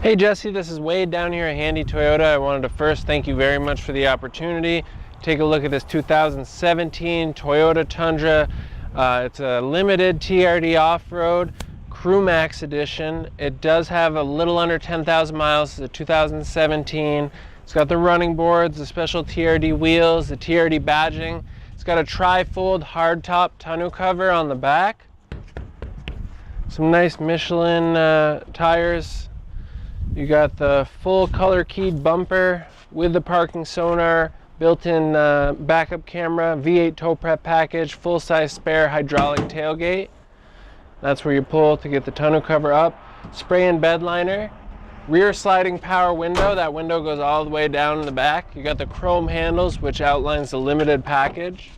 Hey Jesse, this is Wade down here at Handy Toyota. I wanted to first thank you very much for the opportunity. Take a look at this 2017 Toyota Tundra. It's a limited TRD off-road Crew Max edition. It does have a little under 10,000 miles. It's a 2017. It's got the running boards, the special TRD wheels, the TRD badging. It's got a tri-fold hardtop tonneau cover on the back. Some nice Michelin tires. You got the full color keyed bumper with the parking sonar, built-in backup camera, V8 tow prep package, full-size spare hydraulic tailgate. That's where you pull to get the tonneau cover up. Spray and bed liner, rear sliding power window. That window goes all the way down in the back. You got the chrome handles, which outlines the limited package.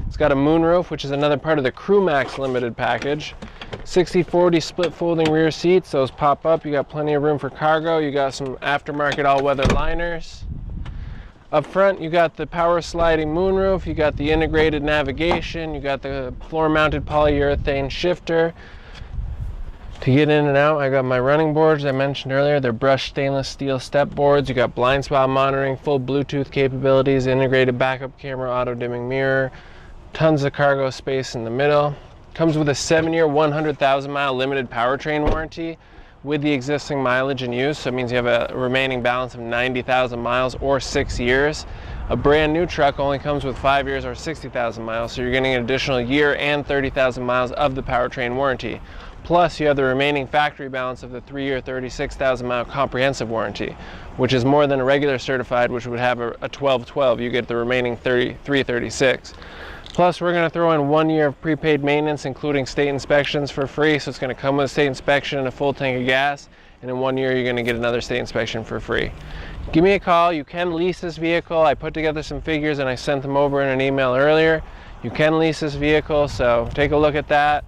It's got a moonroof, which is another part of the Crew Max limited package. 60/40 split folding rear seats, those pop up. You got plenty of room for cargo. You got some aftermarket all-weather liners. Up front, you got the power sliding moonroof. You got the integrated navigation. You got the floor-mounted polyurethane shifter. To get in and out, I got my running boards I mentioned earlier. They're brushed stainless steel step boards. You got blind spot monitoring, full Bluetooth capabilities, integrated backup camera, auto-dimming mirror, tons of cargo space in the middle. Comes with a 7-year, 100,000-mile limited powertrain warranty with the existing mileage in use. So it means you have a remaining balance of 90,000 miles or 6 years. A brand new truck only comes with 5 years or 60,000 miles. So you're getting an additional year and 30,000 miles of the powertrain warranty. Plus you have the remaining factory balance of the 3-year, 36,000-mile comprehensive warranty, which is more than a regular certified, which would have a 12/12. You get the remaining 336. Plus, we're going to throw in 1 year of prepaid maintenance, including state inspections for free. So it's going to come with a state inspection and a full tank of gas. And in 1 year, you're going to get another state inspection for free. Give me a call. You can lease this vehicle. I put together some figures and I sent them over in an email earlier. You can lease this vehicle, so take a look at that.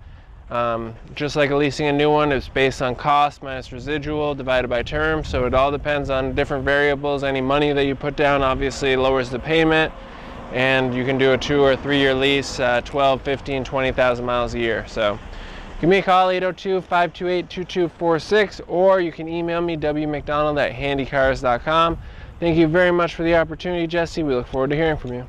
Just like leasing a new one, it's based on cost minus residual divided by term. So it all depends on different variables. Any money that you put down obviously lowers the payment. And you can do a 2 or 3 year lease, 12, 15, 20,000 miles a year. So give me a call, 802-528-2246, or you can email me, wmcdonald@handycars.com. Thank you very much for the opportunity, Jesse. We look forward to hearing from you.